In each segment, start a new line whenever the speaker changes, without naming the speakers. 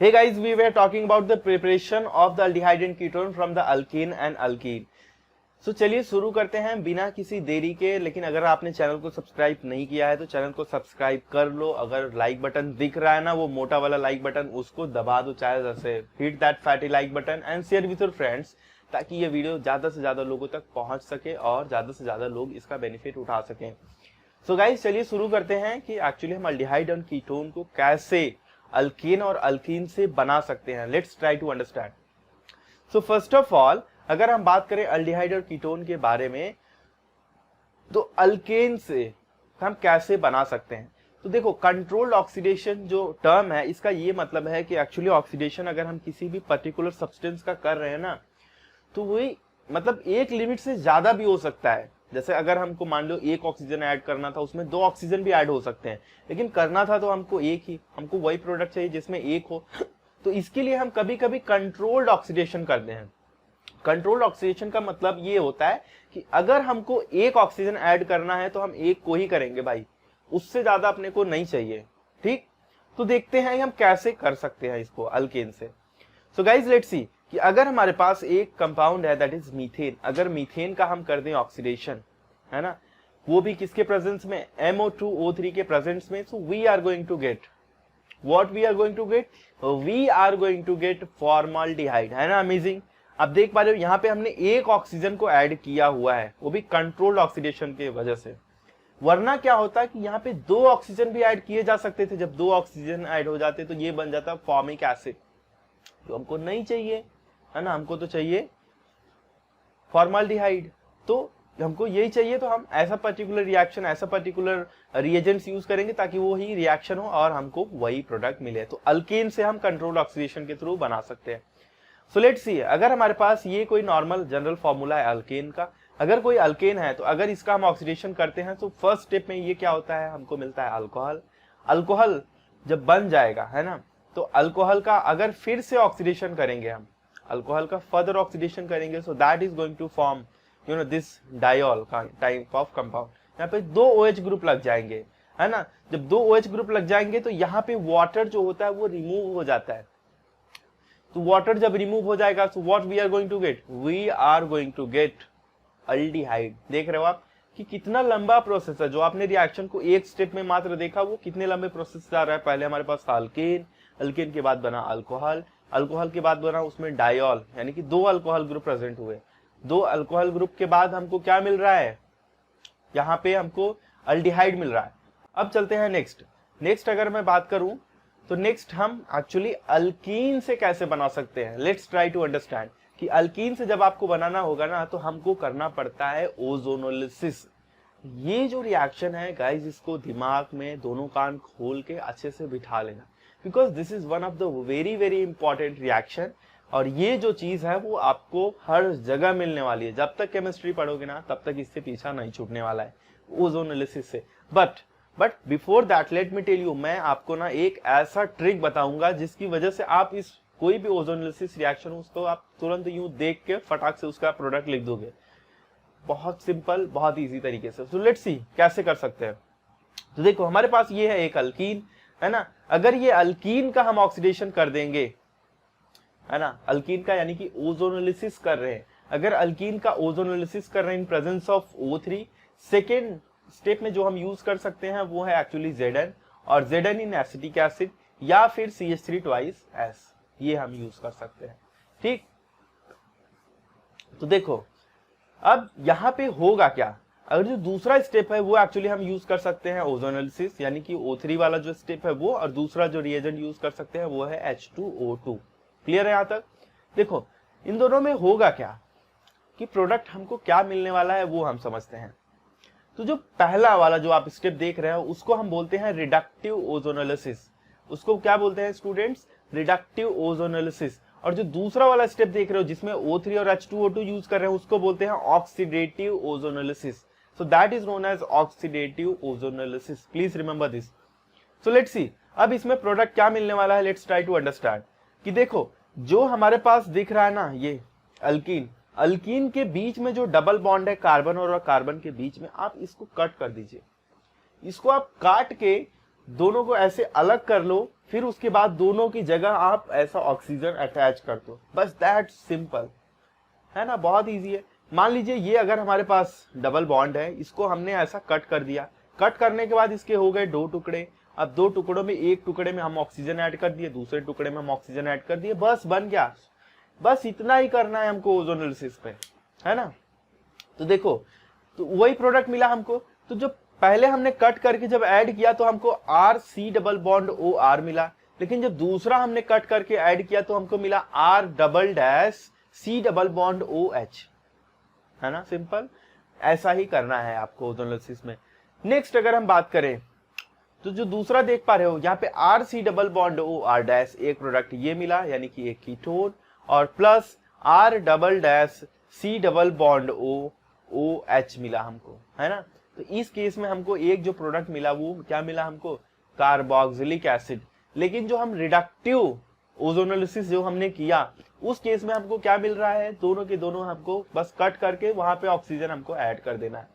Hey guys, we were talking about the preparation of the aldehyde and ketone from the alkane and alkene. So चलिए शुरू करते हैं बिना किसी देरी के। लेकिन अगर आपने चैनल को सब्सक्राइब नहीं किया है तो चैनल को सब्सक्राइब कर लो। अगर लाइक बटन दिख रहा है ना, वो मोटा वाला लाइक बटन, उसको दबा दो। चाहे जैसे hit that fatty like button and share with your friends, ताकि ये वीडियो ज्यादा से ज्यादा लोगों तक पहुंच सके और ज्यादा से ज्यादा लोग इसका बेनिफिट उठा सकें। सो गाइस, चलिए शुरू करते हैं कि एक्चुअली हम अल्डिहाइड और कीटोन को कैसे अल्केन और अल्कीन से बना सकते हैं। Let's try to understand. So first of all, अगर हम बात करें अल्डिहाइड और कीटोन के बारे में, तो अल्केन से हम कैसे बना सकते हैं। तो देखो, कंट्रोल्ड ऑक्सीडेशन जो टर्म है, इसका ये मतलब है कि एक्चुअली ऑक्सीडेशन अगर हम किसी भी पर्टिकुलर सब्सटेंस का कर रहे हैं ना, तो वही मतलब एक लिमिट से ज्यादा भी हो सकता है। जैसे अगर हमको मान लो एक ऑक्सीजन ऐड करना था, उसमें 2 ऑक्सीजन भी ऐड हो सकते हैं, लेकिन करना था तो हमको एक ही, हमको वही प्रोडक्ट चाहिए जिसमें एक हो। तो इसके लिए हम कभी कभी कंट्रोल्ड ऑक्सीडेशन करते हैं। कंट्रोल्ड ऑक्सीडेशन का मतलब ये होता है कि अगर हमको एक ऑक्सीजन ऐड करना है तो हम एक को ही करेंगे भाई, उससे ज्यादा अपने को नहीं चाहिए। ठीक, तो देखते हैं हम कैसे कर सकते हैं इसको अल्केन से। सो गाइज, लेट्स सी कि अगर हमारे पास एक कंपाउंड है दैट इज मीथेन, अगर मीथेन का हम कर दें ऑक्सीडेशन, है ना, वो भी किसके प्रेजेंस में, MO2O3 के प्रेजेंस में, so we are going to get what we are going to get, we are going to get formaldehyde, है ना। अमेजिंग। अब देख पा रहे हो यहाँ पे हमने एक ऑक्सीजन को ऐड किया हुआ है, वो भी कंट्रोल्ड ऑक्सीडेशन की वजह से। वरना क्या होता है कि यहाँ पे 2 ऑक्सीजन भी ऐड किए जा सकते थे। जब 2 ऑक्सीजन ऐड हो जाते तो ये बन जाता फॉर्मिक एसिड, जो हमको नहीं चाहिए, है ना। हमको तो चाहिए फॉर्माल्डिहाइड, तो हमको यही चाहिए। तो हम ऐसा पर्टिकुलर रिएक्शन, ऐसा पर्टिकुलर रिएजेंट्स यूज करेंगे ताकि वो ही रिएक्शन हो और हमको वही प्रोडक्ट मिले। तो अल्केन से हम कंट्रोल ऑक्सीडेशन के थ्रू बना सकते हैं। सो लेट्स सी, अगर हमारे पास ये कोई नॉर्मल जनरल फॉर्मूला है अल्केन का, अगर कोई अल्केन है तो अगर इसका हम ऑक्सीडेशन करते हैं तो फर्स्ट स्टेप में ये क्या होता है, हमको मिलता है अल्कोहल। अल्कोहल जब बन जाएगा, है ना, तो अल्कोहल का अगर फिर से ऑक्सीडेशन करेंगे, हम अल्कोहल का फर्दर ऑक्सीडेशन करेंगे, so that is going to form this diol का टाइप ऑफ कंपाउंड। यहाँ पे 2 OH ग्रुप लग जाएंगे, है ना। जब 2 OH ग्रुप लग जाएंगे तो यहाँ पे वाटर जो होता है वो रिमूव हो जाता है। तो वाटर जब रिमूव हो जाएगा तो what we are going to get, we are going to get aldehyde. देख रहे हो आप कि कितना लंबा प्रोसेस है। जो आपने रिएक्शन को एक स्टेप में मात्र देखा, वो कितने लंबे प्रोसेस जा रहा है। पहले हमारे पास अल्केन, अल्केन के बाद बना अल्कोहल, अल्कोहल के बाद बना उसमें डायोल, यानी कि 2 अल्कोहल ग्रुप प्रेजेंट हुए। 2 अल्कोहल ग्रुप के बाद हमको क्या मिल रहा है, यहाँ पे हमको अल्डिहाइड मिल रहा है। अब चलते हैं नेक्स्ट अगर मैं बात करूं तो नेक्स्ट हम एक्चुअली अल्कीन से कैसे बना सकते हैं। लेट्स ट्राई टू अंडरस्टैंड कि अल्कीन से जब आपको बनाना होगा ना, तो हमको करना पड़ता है ओजोनोलिसिस। ये जो रिएक्शन है गाइस, इसको दिमाग में दोनों कान खोल के अच्छे से बिठा लेना, because this is one of the very very important reaction. और ये जो चीज है वो आपको हर जगह मिलने वाली है। जब तक केमिस्ट्री पढ़ोगे ना, तब तक इससे पीछा नहीं छूटने वाला है, ओजोनोलिसिस से। But before that let me tell you, मैं आपको ना एक ऐसा ट्रिक बताऊंगा जिसकी वजह से आप इस कोई भी ओजोनोलिसिस रिएक्शन हो, उसको आप तुरंत यूं देख के फटाक से उसका प्रोडक्ट लिख दोगे। बहुत सिंपल, बहुत इजी तरीके से। सो लेट्स सी कैसे कर सकते हैं। तो देखो, हमारे पास ये है एक अल्कीन, है ना। अगर ये अल्कीन का हम ऑक्सीडेशन कर देंगे, है ना, अल्कीन का यानी कि ओजोनोलिसिस कर रहे हैं, अगर अल्कीन का ओजोनोलिसिस कर रहे हैं in presence of O3, second step में जो हम यूज कर सकते हैं वो है एक्चुअली Zn, और Zn इन एसिटिक एसिड या फिर CH3 twice S, ये हम यूज कर सकते हैं। ठीक, तो देखो अब यहाँ पे होगा क्या। अगर जो दूसरा स्टेप है वो एक्चुअली हम यूज कर सकते हैं ओजोनोलिसिस, यानी कि O3 वाला जो स्टेप है वो, और दूसरा जो रिएजेंट यूज कर सकते हैं वो है H2O2। क्लियर है यहाँ तक। देखो, इन दोनों में होगा क्या कि प्रोडक्ट हमको क्या मिलने वाला है वो हम समझते हैं। तो जो पहला वाला जो आप स्टेप देख रहे हो, उसको हम बोलते हैं रिडक्टिव ओजोनोलिसिस। उसको क्या बोलते हैं स्टूडेंट्स, रिडक्टिव ओजोनोलिसिस। और जो दूसरा वाला स्टेप देख रहे हो जिसमें O3 और H2O2 यूज कर रहे हैं, उसको बोलते हैं oxidative ozonolysis. So that is known as oxidative ozonolysis, please remember this. So let's see, अब इसमें प्रोडक्ट क्या मिलने वाला है। लेट्स ट्राई टू अंडरस्टैंड कि देखो, जो हमारे पास दिख रहा है ना, ये अल्कीन, अल्कीन के बीच में जो डबल बॉन्ड है कार्बन और कार्बन के बीच में, आप इसको कट कर दीजिए। इसको आप काट के दोनों को ऐसे अलग कर लो, फिर उसके बाद दोनों की जगह आप ऐसा ऑक्सीजन अटैच कर दो, बस दैट सिंपल है ना, बहुत इजी है। मान लीजिए ये अगर हमारे पास डबल बॉन्ड है, इसको हमने ऐसा कट कर दिया, कट करने के बाद इसके हो गए 2 टुकड़े। अब 2 टुकड़ों में एक टुकड़े में हम ऑक्सीजन ऐड कर दिए, दूसरे टुकड़े में हम ऑक्सीजन ऐड कर दिए, बस बन गया। बस इतना ही करना है हमको ओजोनोलिसिस पे, है ना। तो देखो, तो वही प्रोडक्ट मिला हमको। तो जो पहले हमने कट करके जब ऐड किया तो हमको R C double bond O R मिला, लेकिन जब दूसरा हमने कट करके ऐड किया तो हमको मिला R double dash C double bond O H, है ना, सिंपल। ऐसा ही करना है आपको ओजोनोलिसिस में। नेक्स्ट अगर हम बात करें तो जो दूसरा देख पा रहे हो यहाँ पे R C double bond O R dash, एक प्रोडक्ट ये मिला यानी कि एक कीटोन, और plus R double dash C double bond O O H मिला हमको, है ना। तो इस केस में हमको एक जो प्रोडक्ट मिला वो क्या मिला हमको, कार्बोक्सिलिक एसिड। लेकिन जो हम रिडक्टिव ओजोनोलिसिस जो हमने किया उस केस में हमको क्या मिल रहा है, दोनों के दोनों हमको बस कट करके वहां पे ऑक्सीजन हमको ऐड कर देना है।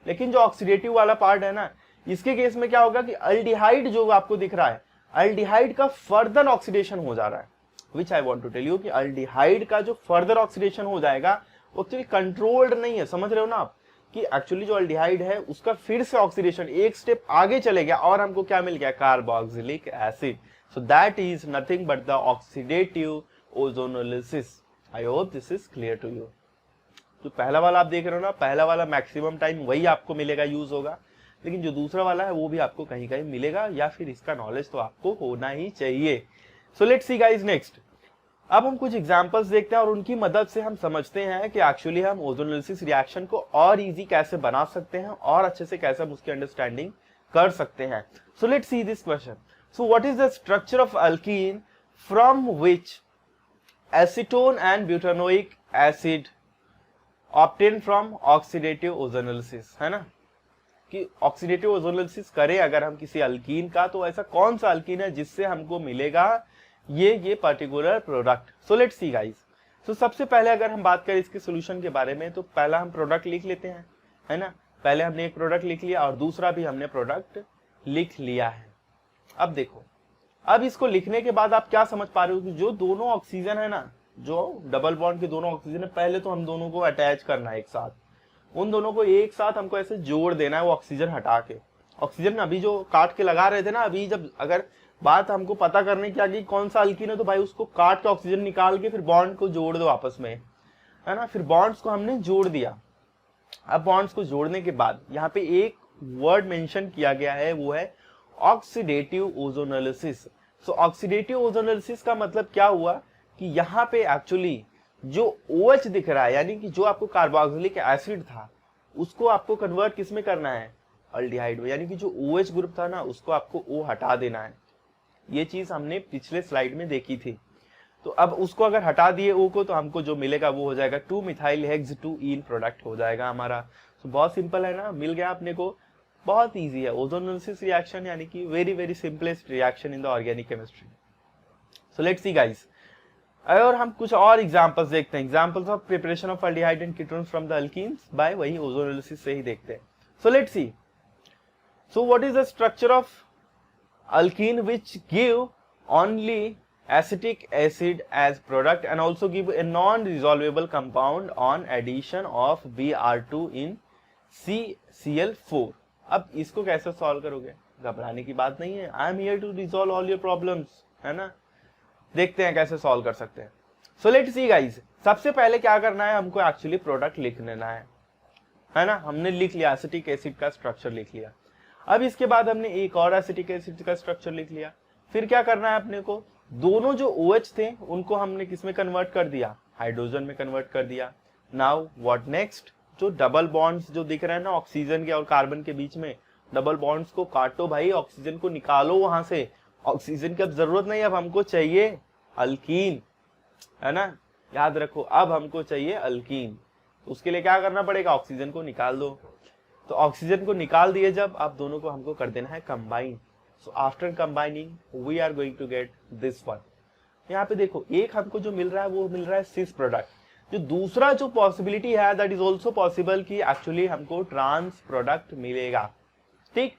लेकिन जो ऑक्सीडेटिव वाला पार्ट है ना, इसके केस में क्या होगा कि अल्डिहाइड जो आपको दिख रहा है, अल्डिहाइड का फर्दर ऑक्सीडेशन हो जा रहा है, which I want to tell you कि अल्डिहाइड का जो फर्दर ऑक्सीडेशन हो जाएगा वो एक्चुअली कंट्रोल्ड नहीं है, समझ रहे हो ना आप, कि एक्चुअली जो अल्डिहाइड है उसका फिर से ऑक्सीडेशन एक स्टेप आगे चले गया और हमको क्या मिल गया, carboxylic acid. So that is nothing but the oxidative ozonolysis. I hope this is clear to you. तो पहला वाला आप देख रहे हो ना, पहला वाला मैक्सिमम टाइम वही आपको मिलेगा, यूज होगा, लेकिन जो दूसरा वाला है वो भी आपको कहीं कहीं मिलेगा, या फिर इसका नॉलेज तो आपको होना ही चाहिए। सो लेट्स सी गाइस नेक्स्ट। अब हम कुछ एग्जांपल्स देखते हैं और उनकी मदद से हम समझते हैं कि एक्चुअली हम ओजोनोलिसिस रिएक्शन को और इजी कैसे बना सकते हैं और अच्छे से कैसे हम उसकी अंडरस्टैंडिंग कर सकते हैं। So let's see this question. So what is the structure of alkyne from which acetone and butanoic acid obtain from oxidative ozonolysis, है ना, कि ऑक्सीडेटिव ओजोनोलिसिस करें अगर हम किसी अल्कीन का, तो ऐसा कौन सा अल्कीन है जिससे हमको मिलेगा ये particular product. So let's see guys. So सबसे पहले अगर हम बात करें इसके सॉल्यूशन के बारे में, तो पहला हम प्रोडक्ट लिख लेते हैं, है ना। पहले हमने एक प्रोडक्ट लिख लिया और दूसरा भी हमने प्रोडक्ट लिख लिया है। अब देखो, अब इसको लिखने के बाद आप क्या समझ पा रहे हो कि जो दोनों ऑक्सीजन है ना, जो डबल बॉन्ड के दोनों ऑक्सीजन है, पहले तो हम दोनों को अटैच करना है एक साथ, उन दोनों को एक साथ हमको ऐसे जोड़ देना है, वो ऑक्सीजन हटा के। ऑक्सीजन अभी जो काट के लगा रहे थे ना, अभी जब अगर बात हमको पता करने की आ गई कौन सा अल्कीन है, तो भाई उसको काट के ऑक्सीजन निकाल के फिर बॉन्ड को जोड़ दो आपस में, है ना। फिर बॉन्ड्स को हमने जोड़ दिया। अब बॉन्ड्स को जोड़ने के बाद यहाँ पे एक वर्ड मेंशन किया गया है, वो है ऑक्सीडेटिव ओजोनोलिसिस। सो ऑक्सीडेटिव ओजोनोलिसिस का मतलब क्या हुआ कि यहाँ पे एक्चुअली जो OH दिख रहा है, यानी कि जो आपको कार्बोक्सिलिक एसिड था उसको आपको कन्वर्ट किस में करना है, अल्डिहाइड में, यानी कि जो OH ग्रुप था ना उसको आपको O हटा देना है। ये चीज हमने पिछले स्लाइड में देखी थी। तो अब उसको अगर हटा दिए O को, तो हमको जो मिलेगा वो हो जाएगा 2-मिथाइल हेक्स 2-ईन प्रोडक्ट हो जाएगा हमारा। तो बहुत सिंपल है ना, मिल गया अपने को, बहुत इजी है। ओजोनोलिसिस रिएक्शन यानी कि very very simplest reaction in the organic chemistry. So let's see guys, और हम कुछ और एग्जांपल्स देखते हैं, examples of preparation of aldehyde and ketones from the alkenes by वही ओजोनोलिसिस से ही देखते हैं। So let's see. So what is the structure of alkene which give only acetic acid as product and also give a non-resolvable compound on addition of Br2 in CCl4। अब इसको कैसे solve करोगे, घबराने की बात नहीं है, I am here to resolve all your problems, है ना। देखते हैं कैसे सॉल्व कर सकते हैं। सो लेट्स सी गाइस, सबसे पहले क्या करना है, हमको एक्चुअली प्रोडक्ट लिख लेना है ना। हमने लिख लिया, एसिटिक एसिड का स्ट्रक्चर लिख लिया। अब इसके बाद हमने एक और एसिटिक एसिड का स्ट्रक्चर लिख लिया। फिर क्या करना है अपने को, दोनों जो OH थे उनको हमने किस में कन्वर्ट कर दिया, हाइड्रोजन में कन्वर्ट कर दिया। नाउ व्हाट नेक्स्ट, जो डबल बॉन्ड्स जो दिख रहे हैं ना ऑक्सीजन के और कार्बन के बीच में, डबल बॉन्ड्स को काटो भाई, ऑक्सीजन को निकालो वहां से। ऑक्सीजन की अब जरूरत नहीं, अब हमको चाहिए अल्कीन, है ना, याद रखो, अब हमको चाहिए अल्कीन। उसके लिए क्या करना पड़ेगा, ऑक्सीजन को निकाल दो। तो ऑक्सीजन को निकाल दिए जब, अब दोनों को हमको कर देना है combine. So after combining we are going to get this one। यहाँ पे देखो, एक हमको जो मिल रहा है वो मिल रहा है सिस प्रोडक्ट। जो दूसरा जो पॉसिबिलिटी है दैट इज ऑल्सो पॉसिबल कि एक्चुअली हमको ट्रांस प्रोडक्ट मिलेगा। ठीक,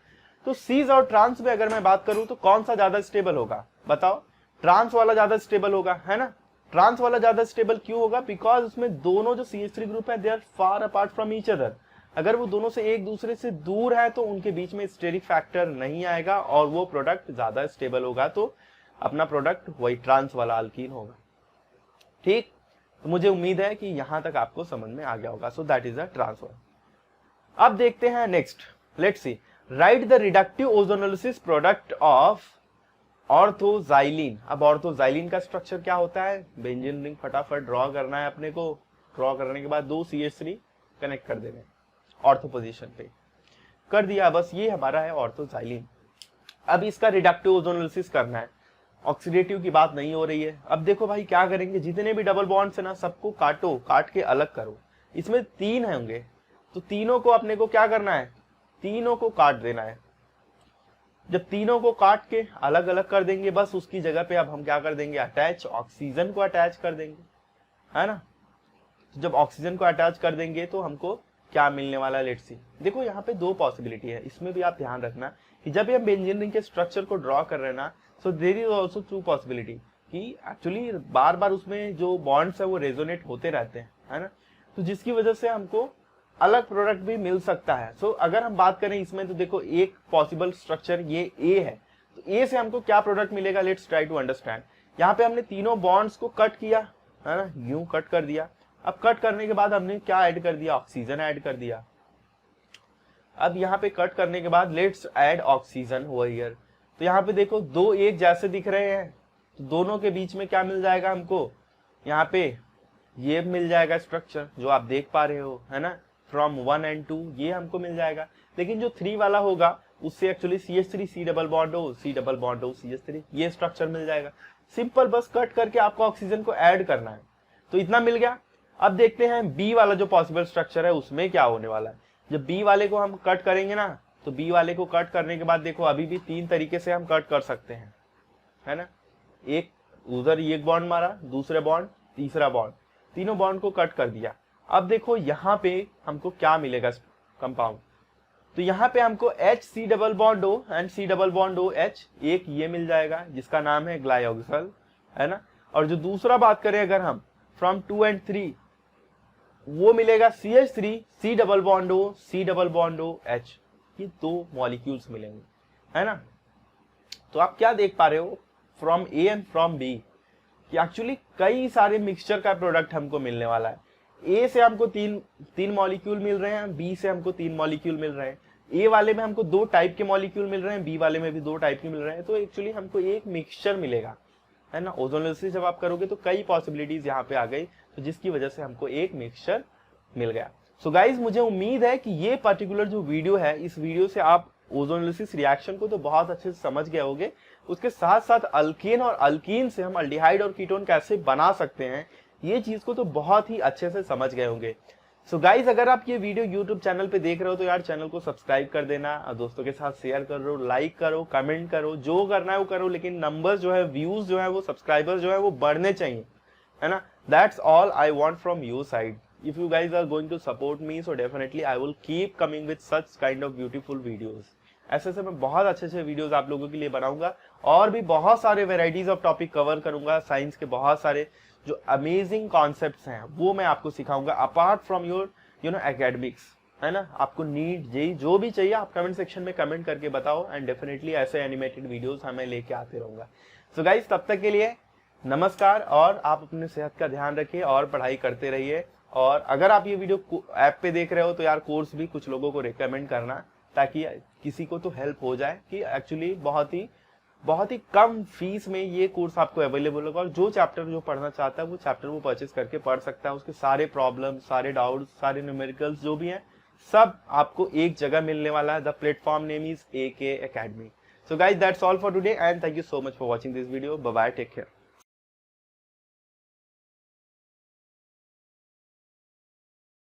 तो सीज और ट्रांस में अगर मैं बात करूं तो कौन सा ज्यादा स्टेबल होगा बताओ? ट्रांस वाला ज्यादा स्टेबल होगा, है ना। ट्रांस वाला ज्यादा स्टेबल क्यों होगा? बिकॉज उसमें दोनों जो CH3 ग्रुप है they are far apart from each other. अगर वो दोनों से एक दूसरे से दूर है तो उनके बीच में स्टेरिक फैक्टर नहीं आएगा और वो प्रोडक्ट ज्यादा स्टेबल होगा, तो अपना प्रोडक्ट वही ट्रांस वाला अल्कीन होगा। ठीक, तो मुझे उम्मीद है कि यहां तक आपको समझ में आ गया होगा। So that is a trans one. अब देखते हैं next, let's see, write the reductive ozonolysis product of orthoxylene. अब ऑर्थोजाइलिन का स्ट्रक्चर क्या होता है? बेंजीन रिंग फटाफट ड्रॉ करना है अपने को। ड्रॉ करने के बाद 2 CH3 कनेक्ट कर देने ऑर्थो पोजीशन पे, कर दिया, बस ये हमारा है ऑर्थोजाइलिन। अब इसका रिडक्टिव ओजोनोलिसिस करना है, ऑक्सीडेटिव की बात नहीं हो रही है। अब देखो भाई क्या करेंगे, जितने भी डबल बॉन्ड्स है ना सबको काटो, काट के अलग करो। इसमें 3 होंगे तो तीनों को अपने को क्या करना है? तीनों को काट देना है। जब तीनों को काट के अलग अलग कर देंगे, बस उसकी जगह पे अब हम क्या कर देंगे? अटैच ऑक्सीजन को अटैच कर देंगे, है ना। तो जब ऑक्सीजन को अटैच कर देंगे तो हमको क्या मिलने वाला है? Let's see. देखो यहाँ पे 2 पॉसिबिलिटी है, इसमें भी आप ध्यान रखना कि जब हम बेंजीन रिंग के स्ट्रक्चर को ड्रॉ कर रहे हैं ना, so there is also 2 possibility कि एक्चुअली बार बार उसमें जो बॉन्ड्स है वो रेजोनेट होते रहते हैं, है ना। तो जिसकी वजह से हमको अलग प्रोडक्ट भी मिल सकता है। सो अगर हम बात करें इसमें तो देखो एक पॉसिबल स्ट्रक्चर ये ए है, तो ए से हमको क्या प्रोडक्ट मिलेगा? Let's try to understand. यहाँ पे हमने तीनों बॉन्ड्स को कट किया, है ना, यूं कट कर दिया। अब कट करने के बाद हमने क्या ऐड कर दिया? ऑक्सीजन ऐड कर दिया। अब यहाँ पे कट करने के बाद let's add oxygen over here. तो यहाँ पे देखो 2 एक जैसे दिख रहे हैं, तो दोनों के बीच में क्या मिल जाएगा हमको? यहाँ पे ये मिल जाएगा स्ट्रक्चर जो आप देख पा रहे हो, है ना, फ्रॉम 1 and 2 ये हमको मिल जाएगा। लेकिन जो 3 वाला होगा उससे actually CH3 C double bond हो, C डबल बॉन्ड हो, CH3 ये स्ट्रक्चर मिल जाएगा। सिंपल, बस कट करके आपको ऑक्सीजन को ऐड करना है, तो इतना मिल गया। अब देखते हैं बी वाला जो पॉसिबल स्ट्रक्चर है उसमें क्या होने वाला है। जब बी वाले को हम कट करेंगे ना, तो बी वाले को कट करने के बाद देखो अभी भी 3 तरीके से हम कट कर सकते हैं, है ना। एक उधर एक बॉन्ड मारा, दूसरे बॉन्ड, तीसरा बॉन्ड, तीनों बॉन्ड को कट कर दिया। अब देखो यहाँ पे हमको क्या मिलेगा कंपाउंड, तो यहाँ पे हमको HC double bond O and C double bond OH एक ये मिल जाएगा जिसका नाम है ग्लाइऑक्सल, है ना। और जो दूसरा बात करें अगर हम फ्रॉम 2 and 3 वो मिलेगा CH3 C double bond O C double bond OH, ये 2 मॉलिक्यूल्स मिलेंगे, है ना। तो आप क्या देख पा रहे हो from A and from B कि एक्चुअली कई सारे मिक्सचर का प्रोडक्ट हमको मिलने वाला है। ए से हमको तीन मॉलिक्यूल मिल रहे हैं, बी से हमको 3 मॉलिक्यूल मिल रहे हैं, ए वाले में हमको 2 टाइप के मॉलिक्यूल मिल रहे हैं, बी वाले में भी 2 टाइप के मिल रहे हैं। तो एक्चुअली हमको एक मिक्सचर मिलेगा, है ना। ओजोनोलिसिस जब आप करोगे तो कई पॉसिबिलिटीज यहाँ पे आ गई, तो जिसकी वजह से हमको एक मिक्सचर मिल गया। सो गाइज मुझे उम्मीद है कि ये पर्टिकुलर जो वीडियो है, इस वीडियो से आप ओजोनोलिसिस रिएक्शन को तो बहुत अच्छे से समझ गए होंगे। उसके साथ साथ अल्केन और अल्कीन से हम अल्डिहाइड और कीटोन कैसे बना सकते हैं, ये चीज को तो बहुत ही अच्छे से समझ गए होंगे। सो गाइज अगर आप ये वीडियो यूट्यूब चैनल पे देख रहे हो तो यार चैनल को सब्सक्राइब कर देना, और दोस्तों के साथ शेयर करो, लाइक करो, कमेंट करो, जो करना है वो करो, लेकिन नंबर्स जो है, व्यूज जो है, वो सब्सक्राइबर्स जो है वो बढ़ने चाहिए, है ना। That's all I want from your side. If you guys are going to support me, so definitely I will keep coming with such kind of beautiful videos. ऐसे से मैं बहुत अच्छे वीडियोस आप लोगों के लिए बनाऊंगा और भी बहुत सारे वेराइटीज ऑफ टॉपिक कवर करूंगा। साइंस के बहुत सारे जो अमेजिंग कॉन्सेप्ट्स हैं वो मैं आपको सिखाऊंगा अपार्ट फ्रॉम योर एकेडमिक्स, है ना। आपको नीट जेई जो भी चाहिए आप कमेंट सेक्शन में कमेंट करके बताओ, एंड डेफिनेटली ऐसे एनिमेटेड वीडियोस हमें लेके आते रहूंगा। सो गाइज तब तक के लिए नमस्कार, और आप अपने सेहत का ध्यान रखिए और पढ़ाई करते रहिए। और अगर आप ये वीडियो ऐप पे देख रहे हो तो यार कोर्स भी कुछ लोगों को रिकमेंड करना, ताकि किसी को तो हेल्प हो जाए कि एक्चुअली बहुत ही कम फीस में ये कोर्स आपको अवेलेबल होगा, और जो चैप्टर जो पढ़ना चाहता है वो चैप्टर वो परचेस करके पढ़ सकता है। उसके सारे प्रॉब्लम, सारे डाउट्स, सारे न्यूमेरिकल्स जो भी हैं सब आपको एक जगह मिलने वाला है। The platform name is AK Academy। So guys that's all for today and thank you so much for watching this video. Bye bye, take care.